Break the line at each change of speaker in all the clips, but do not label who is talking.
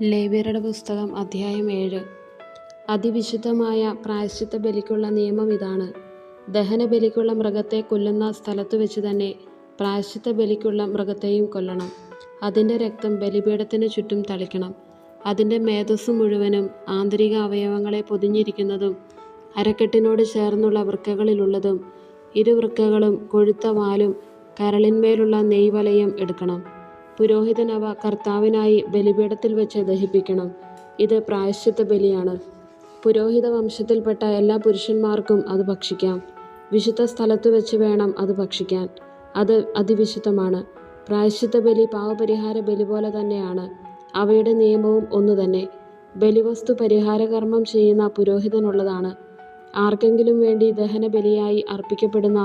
ലേവ്യരുടെ പുസ്തകം അധ്യായം 7. അതിവിശുദ്ധമായ പ്രായശ്ചിത്ത ബലിക്കുള്ള നിയമം ഇതാണ്. ദഹനബലിക്കുള്ള മൃഗത്തെ കൊല്ലുന്ന സ്ഥലത്തു വെച്ച് തന്നെ പ്രായശ്ചിത്ത ബലിക്കുള്ള മൃഗത്തെയും കൊല്ലണം. അതിൻ്റെ രക്തം ബലിപീഠത്തിന് ചുറ്റും തളിക്കണം. അതിൻ്റെ മേധസ്സു മുഴുവനും ആന്തരിക അവയവങ്ങളെ പൊതിഞ്ഞിരിക്കുന്നതും അരക്കെട്ടിനോട് ചേർന്നുള്ള വൃക്കകളിലുള്ളതും ഇരുവൃക്കകളും കൊഴുത്ത വാലും കരളിന്മേലുള്ള നെയ്വലയം എടുക്കണം. പുരോഹിതൻ അവ കർത്താവിനായി ബലിപീഠത്തിൽ വെച്ച് ദഹിപ്പിക്കണം. ഇത് പ്രായശ്ചിത്ത ബലിയാണ്. പുരോഹിത വംശത്തിൽപ്പെട്ട എല്ലാ പുരുഷന്മാർക്കും അത് ഭക്ഷിക്കാം. വിശുദ്ധ സ്ഥലത്തു വെച്ച് വേണം അത് ഭക്ഷിക്കാൻ. അത് അതിവിശുദ്ധമാണ്. പ്രായശ്ചിത്ത ബലി പാവപരിഹാര ബലി പോലെ തന്നെയാണ്. അവയുടെ നിയമവും ഒന്നുതന്നെ. ബലിവസ്തു പരിഹാരകർമ്മം ചെയ്യുന്ന പുരോഹിതനുള്ളതാണ്. ആർക്കെങ്കിലും വേണ്ടി ദഹന ബലിയായി അർപ്പിക്കപ്പെടുന്ന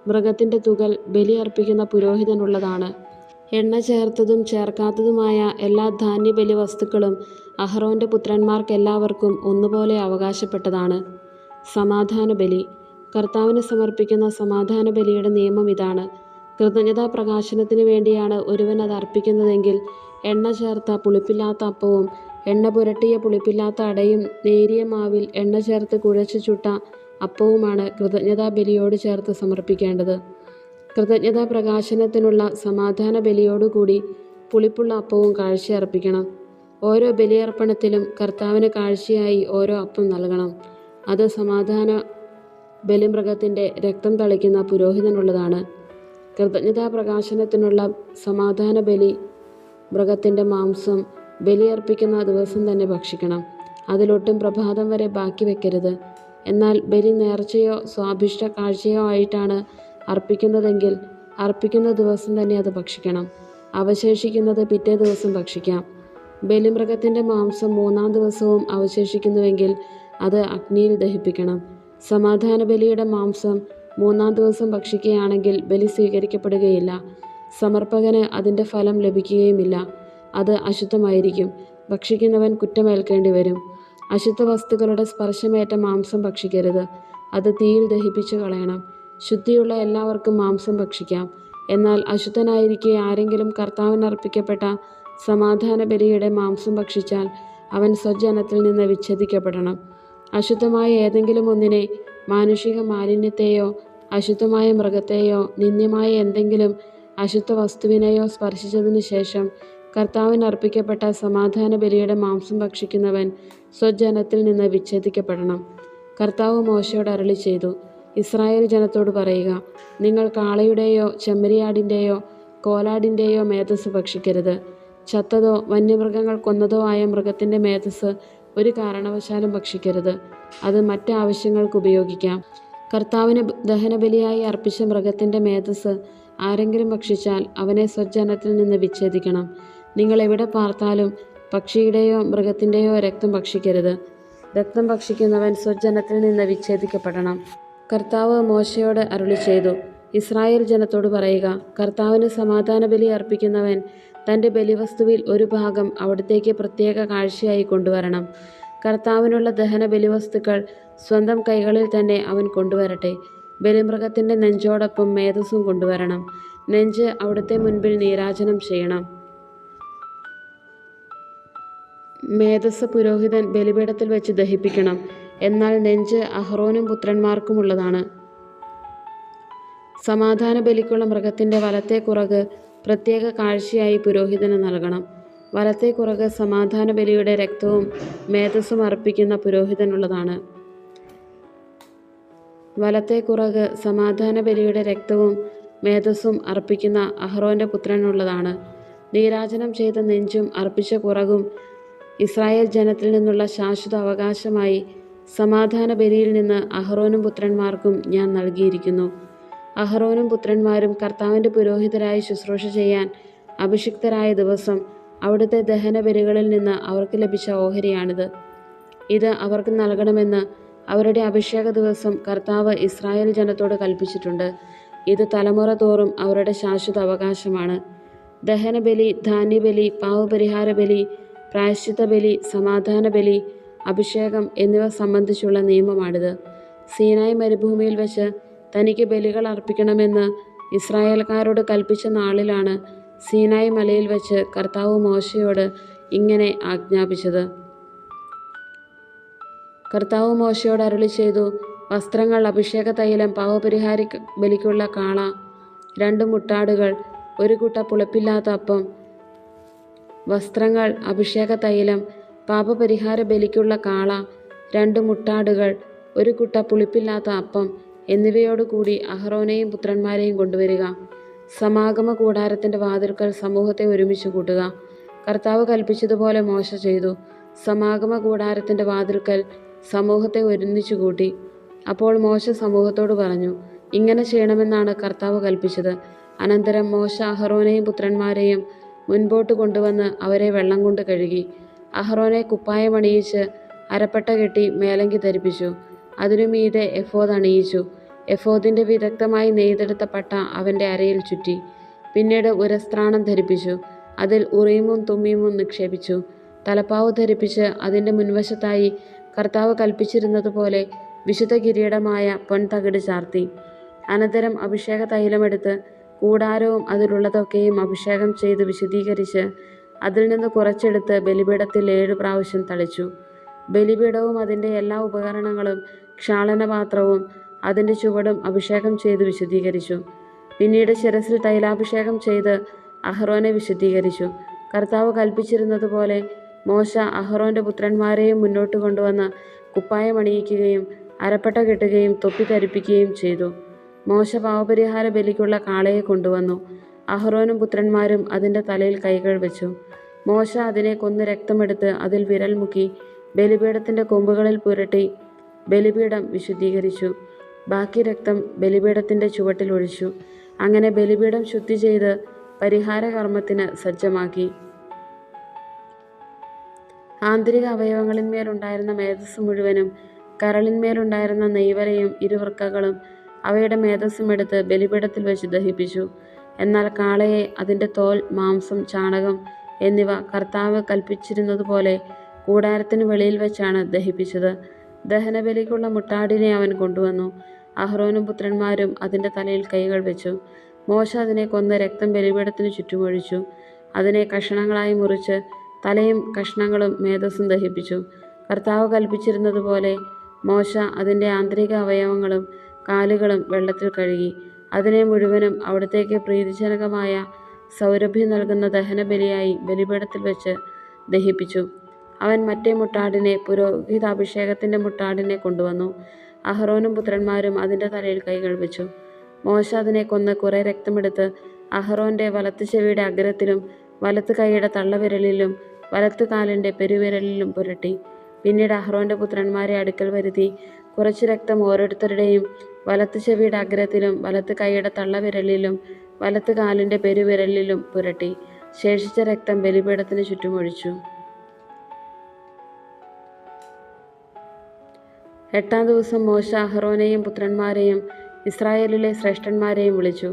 മൃഗത്തിൻ്റെ തുകൽ ബലി അർപ്പിക്കുന്ന പുരോഹിതനുള്ളതാണ്. എണ്ണ ചേർത്തതും ചേർക്കാത്തതുമായ എല്ലാ ധാന്യബലി വസ്തുക്കളും അഹറോൻ്റെ പുത്രന്മാർക്കെല്ലാവർക്കും ഒന്നുപോലെ അവകാശപ്പെട്ടതാണ്. സമാധാന ബലി. കർത്താവിന് സമർപ്പിക്കുന്ന സമാധാന ബലിയുടെ നിയമം ഇതാണ്. കൃതജ്ഞതാ പ്രകാശനത്തിന് വേണ്ടിയാണ് ഒരുവൻ അത് അർപ്പിക്കുന്നതെങ്കിൽ എണ്ണ ചേർത്ത പുളിപ്പില്ലാത്ത അപ്പവും എണ്ണ പുരട്ടിയ പുളിപ്പില്ലാത്ത അടയും നേരിയ മാവിൽ എണ്ണ ചേർത്ത് കുഴച്ച് ചുട്ട അപ്പവുമാണ് കൃതജ്ഞതാ ബലിയോട് ചേർത്ത് സമർപ്പിക്കേണ്ടത്. കൃതജ്ഞതാ പ്രകാശനത്തിനുള്ള സമാധാന ബലിയോടുകൂടി പുളിപ്പുള്ള അപ്പവും കാഴ്ചയർപ്പിക്കണം. ഓരോ ബലിയർപ്പണത്തിലും കർത്താവിന് കാഴ്ചയായി ഓരോ അപ്പം നൽകണം. അത് സമാധാന ബലിമൃഗത്തിൻ്റെ രക്തം തളിക്കുന്ന പുരോഹിതനുള്ളതാണ്. കൃതജ്ഞതാ പ്രകാശനത്തിനുള്ള സമാധാന ബലി മൃഗത്തിൻ്റെ മാംസം ബലിയർപ്പിക്കുന്ന ദിവസം തന്നെ ഭക്ഷിക്കണം. അതിലൊട്ടും പ്രഭാതം വരെ ബാക്കി വെക്കരുത്. എന്നാൽ ബലി നേർച്ചയോ സ്വാഭിഷ്ട കാഴ്ചയോ ആയിട്ടാണ് അർപ്പിക്കുന്നതെങ്കിൽ അർപ്പിക്കുന്ന ദിവസം തന്നെ അത് ഭക്ഷിക്കണം. അവശേഷിക്കുന്നത് പിറ്റേ ദിവസം ഭക്ഷിക്കാം. ബലിമൃഗത്തിൻ്റെ മാംസം 3-ാം ദിവസവും അവശേഷിക്കുന്നുവെങ്കിൽ അത് അഗ്നിയിൽ ദഹിപ്പിക്കണം. സമാധാന ബലിയുടെ മാംസം 3-ാം ദിവസം ഭക്ഷിക്കുകയാണെങ്കിൽ ബലി സ്വീകരിക്കപ്പെടുകയില്ല. സമർപ്പകന് അതിൻ്റെ ഫലം ലഭിക്കുകയുമില്ല. അത് അശുദ്ധമായിരിക്കും. ഭക്ഷിക്കുന്നവൻ കുറ്റമേൽക്കേണ്ടി വരും. അശുദ്ധ വസ്തുക്കളുടെ സ്പർശമേറ്റ മാംസം ഭക്ഷിക്കരുത്. അത് തീയിൽ ദഹിപ്പിച്ചു കളയണം. ശുദ്ധിയുള്ള എല്ലാവർക്കും മാംസം ഭക്ഷിക്കാം. എന്നാൽ അശുദ്ധനായിരിക്കെ ആരെങ്കിലും കർത്താവിനർപ്പിക്കപ്പെട്ട സമാധാന ബലിയുടെ മാംസം ഭക്ഷിച്ചാൽ അവൻ സ്വജനത്തിൽ നിന്ന് വിച്ഛേദിക്കപ്പെടണം. അശുദ്ധമായ ഏതെങ്കിലും ഒന്നിനെ, മാനുഷിക മാലിന്യത്തെയോ അശുദ്ധമായ മൃഗത്തെയോ നിന്ദ്യമായ എന്തെങ്കിലും അശുദ്ധ വസ്തുവിനെയോ സ്പർശിച്ചതിനു ശേഷം കർത്താവിനർപ്പിക്കപ്പെട്ട സമാധാന ബലിയുടെ മാംസം ഭക്ഷിക്കുന്നവൻ സ്വജനത്തിൽ നിന്ന് വിച്ഛേദിക്കപ്പെടണം. കർത്താവ് മോശയോട് അരുളി ചെയ്തു, ഇസ്രായേൽ ജനത്തോട് പറയുക, നിങ്ങൾ കാളയുടെയോ ചെമ്മരിയാടിൻ്റെയോ കോലാടിൻ്റെയോ മേധസ് ഭക്ഷിക്കരുത്. ചത്തതോ വന്യമൃഗങ്ങൾ കൊന്നതോ ആയ മൃഗത്തിൻ്റെ മേധസ് ഒരു കാരണവശാലും ഭക്ഷിക്കരുത്. അത് മറ്റ് ആവശ്യങ്ങൾക്ക് ഉപയോഗിക്കാം. കർത്താവിന് ദഹനബലിയായി അർപ്പിച്ച മൃഗത്തിൻ്റെ മേധസ് ആരെങ്കിലും ഭക്ഷിച്ചാൽ അവനെ സ്വജനത്തിൽ നിന്ന് വിച്ഛേദിക്കണം. നിങ്ങൾ എവിടെ പാർത്താലും പക്ഷിയുടെയോ മൃഗത്തിൻ്റെയോ രക്തം ഭക്ഷിക്കരുത്. രക്തം ഭക്ഷിക്കുന്നവൻ സ്വജനത്തിൽ നിന്ന് വിച്ഛേദിക്കപ്പെടണം. കർത്താവ് മോശയോട് അരുളി ചെയ്തു, ഇസ്രായേൽ ജനത്തോട് പറയുക, കർത്താവിന് സമാധാന ബലി അർപ്പിക്കുന്നവൻ തൻ്റെ ബലിവസ്തുവിൽ ഒരു ഭാഗം അവിടത്തേക്ക് പ്രത്യേക കാഴ്ചയായി കൊണ്ടുവരണം. കർത്താവിനുള്ള ദഹന ബലിവസ്തുക്കൾ സ്വന്തം കൈകളിൽ തന്നെ അവൻ കൊണ്ടുവരട്ടെ. ബലിമൃഗത്തിൻ്റെ നെഞ്ചോടൊപ്പം മേധസ്സും കൊണ്ടുവരണം. നെഞ്ച് അവിടുത്തെ മുൻപിൽ നീരാജനം ചെയ്യണം. മേധസ്സ് പുരോഹിതൻ ബലിപീഠത്തിൽ വെച്ച് ദഹിപ്പിക്കണം. എന്നാൽ നെഞ്ച് അഹ്റോനും പുത്രന്മാർക്കുമുള്ളതാണ്. സമാധാന ബലിക്കുള്ള മൃഗത്തിൻ്റെ വലത്തെ കുറക് പ്രത്യേക കാഴ്ചയായി പുരോഹിതന് നൽകണം. വലത്തെ കുറക് സമാധാന ബലിയുടെ രക്തവും മേധസ്സും അർപ്പിക്കുന്ന പുരോഹിതനുള്ളതാണ്. വലത്തെ കുറക് സമാധാന ബലിയുടെ രക്തവും മേധസ്സും അർപ്പിക്കുന്ന അഹ്റോൻ്റെ പുത്രനുള്ളതാണ്. നീരാജനം ചെയ്ത നെഞ്ചും അർപ്പിച്ച കുറകും ഇസ്രായേൽ ജനത്തിൽ നിന്നുള്ള ശാശ്വത അവകാശമായി സമാധാന ബലിയിൽ നിന്ന് അഹ്റോനും പുത്രന്മാർക്കും ഞാൻ നൽകിയിരിക്കുന്നു. അഹ്റോനും പുത്രന്മാരും കർത്താവിൻ്റെ പുരോഹിതരായി ശുശ്രൂഷ ചെയ്യാൻ അഭിഷിക്തരായ ദിവസം അവിടുത്തെ ദഹന ബലികളിൽ നിന്ന് അവർക്ക് ലഭിച്ച ഓഹരിയാണിത്. ഇത് അവർക്ക് നൽകണമെന്ന് അവരുടെ അഭിഷേക ദിവസം കർത്താവ് ഇസ്രായേൽ ജനത്തോട് കൽപ്പിച്ചിട്ടുണ്ട്. ഇത് തലമുറ തോറും അവരുടെ ശാശ്വത അവകാശമാണ്. ദഹനബലി, ധാന്യബലി, പാവപരിഹാര ബലി, പ്രായശ്ചിത്ത ബലി, സമാധാന ബലി, അഭിഷേകം എന്നിവ സംബന്ധിച്ചുള്ള നിയമമാണിത്. സീനായ് മരുഭൂമിയിൽ വെച്ച് തനിക്ക് ബലികൾ അർപ്പിക്കണമെന്ന് ഇസ്രായേൽക്കാരോട് കൽപ്പിച്ച നാളിലാണ് സീനായ് മലയിൽ വെച്ച് കർത്താവ് മോശയോട് ഇങ്ങനെ ആജ്ഞാപിച്ചത്. കർത്താവ് മോശയോട് അരുളി ചെയ്തു, വസ്ത്രങ്ങൾ, അഭിഷേക തൈലം, പാപപരിഹാര ബലിക്കുള്ള കാള, 2 മുട്ടാടുകൾ, 1 കുട്ട പുളിപ്പില്ലാത്ത അപ്പം. വസ്ത്രങ്ങൾ, അഭിഷേക തൈലം, പാപപരിഹാര ബലിക്കുള്ള കാള, 2 മുട്ടാടുകൾ, 1 കുട്ട പുളിപ്പില്ലാത്ത അപ്പം എന്നിവയോടുകൂടി അഹറോനെയും പുത്രന്മാരെയും കൊണ്ടുവരിക. സമാഗമ കൂടാരത്തിൻ്റെ വാതിൽക്കൽ സമൂഹത്തെ ഒരുമിച്ച് കൂട്ടുക. കർത്താവ് കൽപ്പിച്ചതുപോലെ മോശ ചെയ്തു. സമാഗമ കൂടാരത്തിൻ്റെ വാതിൽക്കൽ സമൂഹത്തെ ഒന്നിച്ചു കൂട്ടി. അപ്പോൾ മോശ സമൂഹത്തോട് പറഞ്ഞു, ഇങ്ങനെ ചെയ്യണമെന്നാണ് കർത്താവ് കൽപ്പിച്ചത്. അനന്തരം മോശ അഹറോനെയും പുത്രന്മാരെയും മുൻപോട്ട് കൊണ്ടുവന്ന് അവരെ വെള്ളം കൊണ്ട് കഴുകി. അഹറോനെ കുപ്പായമണിയിച്ച് അരപ്പട്ട കെട്ടി മേലങ്കി ധരിപ്പിച്ചു. അതിനു മീതെ എഫോദ് അണിയിച്ചു. എഫോദിൻ്റെ വിദഗ്ധമായി നെയ്തെടുത്ത പട്ട അവൻ്റെ അരയിൽ ചുറ്റി. പിന്നീട് ഉരസ്ത്രാണം ധരിപ്പിച്ചു. അതിൽ ഉറീമും തുമ്മീമും നിക്ഷേപിച്ചു. തലപ്പാവ് ധരിപ്പിച്ച് അതിൻ്റെ മുൻവശത്തായി കർത്താവ് കൽപ്പിച്ചിരുന്നതുപോലെ വിശുദ്ധ കിരീടമായ പൊൻതകിട് ചാർത്തി. അനന്തരം അഭിഷേക തൈലമെടുത്ത് കൂടാരവും അതിലുള്ളതൊക്കെയും അഭിഷേകം ചെയ്ത് വിശുദ്ധീകരിച്ച് അതിൽ നിന്ന് കുറച്ചെടുത്ത് ബലിപീഠത്തിൽ 7 പ്രാവശ്യം തളിച്ചു. ബലിപീഠവും അതിൻ്റെ എല്ലാ ഉപകരണങ്ങളും ക്ഷാളനപാത്രവും അതിൻ്റെ ചുവടും അഭിഷേകം ചെയ്ത് വിശുദ്ധീകരിച്ചു. പിന്നീട് ശിരസിൽ തൈലാഭിഷേകം ചെയ്ത് അഹറോനെ വിശുദ്ധീകരിച്ചു. കർത്താവ് കൽപ്പിച്ചിരുന്നതുപോലെ മോശ അഹറോൻ്റെ പുത്രന്മാരെയും മുന്നോട്ട് കൊണ്ടുവന്ന് കുപ്പായമണിയിക്കുകയും അരപ്പട്ട കെട്ടുകയും തൊപ്പി ധരിപ്പിക്കുകയും ചെയ്തു. മോശ പാപപരിഹാര ബലിക്കുള്ള കാളയെ കൊണ്ടുവന്നു. അഹറോനും പുത്രന്മാരും അതിൻ്റെ തലയിൽ കൈകൾ വെച്ചു. മോശ അതിനെ കൊന്ന് രക്തമെടുത്ത് അതിൽ വിരൽ മുക്കി ബലിപീഠത്തിൻ്റെ കൊമ്പുകളിൽ പുരട്ടി ബലിപീഠം വിശുദ്ധീകരിച്ചു. ബാക്കി രക്തം ബലിപീഠത്തിൻ്റെ ചുവട്ടിൽ ഒഴിച്ചു. അങ്ങനെ ബലിപീഠം ശുദ്ധി ചെയ്ത് പരിഹാര കർമ്മത്തിന് സജ്ജമാക്കി. ആന്തരിക അവയവങ്ങളിന്മേലുണ്ടായിരുന്ന മേധസ് മുഴുവനും കരളിന്മേലുണ്ടായിരുന്ന നെയ്വരയും ഇരുവൃക്കകളും അവയുടെ മേധസ്സും എടുത്ത് ബലിപീഠത്തിൽ വെച്ച് ദഹിപ്പിച്ചു. എന്നാൽ കാളയെ, അതിൻ്റെ തോൽ, മാംസം, ചാണകം എന്നിവ കർത്താവ് കൽപ്പിച്ചിരുന്നതുപോലെ കൂടാരത്തിന് വെളിയിൽ വെച്ചാണ് ദഹിപ്പിച്ചത്. ദഹനബലിക്കുള്ള മുട്ടാടിനെ അവൻ കൊണ്ടുവന്നു. അഹ്റോനും പുത്രന്മാരും അതിൻ്റെ തലയിൽ കൈകൾ വെച്ചു. മോശ അതിനെ കൊന്ന് രക്തം ബലിപീഠത്തിന് ചുറ്റുമൊഴിച്ചു. അതിനെ കഷണങ്ങളായി മുറിച്ച് തലയും കഷ്ണങ്ങളും മേധസ്സും ദഹിപ്പിച്ചു. കർത്താവ് കൽപ്പിച്ചിരുന്നതുപോലെ മോശ അതിൻ്റെ ആന്തരിക അവയവങ്ങളും കാലുകളും വെള്ളത്തിൽ കഴുകി. അതിനെ മുഴുവനും അവിടത്തേക്ക് പ്രീതിജനകമായ സൗരഭ്യം നൽകുന്ന ദഹനബലിയായി ബലിപീഠത്തിൽ വെച്ച് ദഹിപ്പിച്ചു. അവൻ മറ്റേ മുട്ടാടിനെ, പുരോഹിതാഭിഷേകത്തിൻ്റെ മുട്ടാടിനെ കൊണ്ടുവന്നു. അഹറോനും പുത്രന്മാരും അതിൻ്റെ തലയിൽ കൈകൾ വെച്ചു. മോശ അതിനെ കൊന്ന് കുറെ രക്തമെടുത്ത് അഹറോൻ്റെ വലത്ത് ചെവിയുടെ അഗ്രത്തിലും വലത്ത് കൈയുടെ തള്ളവിരലിലും വലത്ത് കാലിൻ്റെ പെരുവിരലിലും പുരട്ടി. പിന്നീട് അഹറോൻ്റെ പുത്രന്മാരെ അടുക്കൽ വരുത്തി കുറച്ച് രക്തം ഓരോരുത്തരുടെയും വലത്ത് ചെവിയുടെ അഗ്രത്തിലും വലത്ത് കൈയുടെ തള്ളവിരലിലും വലത്ത് കാലിൻ്റെ പെരുവിരലിലും പുരട്ടി. ശേഷിച്ച രക്തം ബലിപീഠത്തിന് ചുറ്റുമൊഴിച്ചു. 8-ാം ദിവസം മോശ അഹറോനെയും പുത്രന്മാരെയും ഇസ്രായേലിലെ ശ്രേഷ്ഠന്മാരെയും വിളിച്ചു.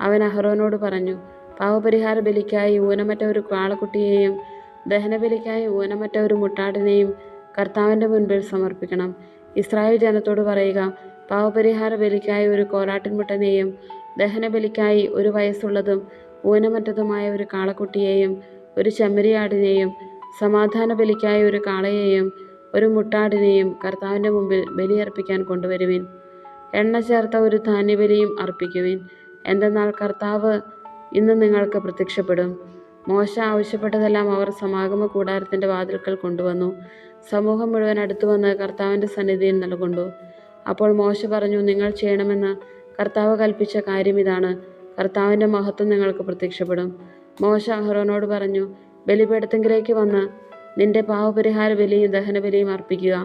അവൻ അഹറോനോട് പറഞ്ഞു, പാവപരിഹാര ബലിക്കായി ഊനമറ്റ ഒരു കാളക്കുട്ടിയെയും ദഹനബലിക്കായി ഊനമറ്റ ഒരു മുട്ടാടിനെയും കർത്താവിൻ്റെ മുൻപിൽ സമർപ്പിക്കണം. ഇസ്രായേൽ ജനത്തോട് പറയുക, പാവപരിഹാര ബലിക്കായി ഒരു കോലാട്ടിൻമുട്ടനെയും ദഹനബലിക്കായി 1 വയസ്സുള്ളതും ഊനമറ്റതുമായ ഒരു കാളക്കുട്ടിയെയും ഒരു ചെമ്മരിയാടിനെയും സമാധാന ബലിക്കായി ഒരു കാളയെയും ഒരു മുട്ടാടിനെയും കർത്താവിൻ്റെ മുമ്പിൽ ബലിയർപ്പിക്കാൻ കൊണ്ടുവരുവിൻ. എണ്ണ ചേർത്ത ഒരു ധാന്യബലിയും അർപ്പിക്കുവിൻ. എന്തെന്നാൽ കർത്താവ് ഇന്ന് നിങ്ങൾക്ക് പ്രത്യക്ഷപ്പെടും. മോശ ആവശ്യപ്പെട്ടതെല്ലാം അവർ സമാഗമ കൂടാരത്തിൻ്റെ വാതിൽക്കൽ കൊണ്ടുവന്നു. സമൂഹം മുഴുവൻ അടുത്തുവന്ന് കർത്താവിൻ്റെ സന്നിധിയിൽ നിലകൊണ്ടു. അപ്പോൾ മോശ പറഞ്ഞു, നിങ്ങൾ ചെയ്യണമെന്ന് കർത്താവ് കൽപ്പിച്ച കാര്യം ഇതാണ്. കർത്താവിൻ്റെ മഹത്വം നിങ്ങൾക്ക് പ്രത്യക്ഷപ്പെടും. മോശ അഹറോനോട് പറഞ്ഞു, ബലിപീഠത്തിങ്കിലേക്ക് വന്ന് നിന്റെ പാവപരിഹാര ബലിയും ദഹനബലിയും അർപ്പിക്കുക.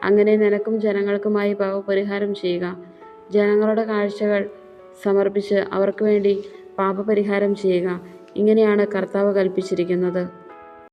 അങ്ങനെ നിനക്കും ജനങ്ങൾക്കുമായി പാപപരിഹാരം ചെയ്യുക. ജനങ്ങളുടെ കാഴ്ചകൾ സമർപ്പിച്ച് അവർക്ക് വേണ്ടി പാപപരിഹാരം ചെയ്യുക. ഇങ്ങനെയാണ് കർത്താവ് കൽപ്പിച്ചിരിക്കുന്നത്.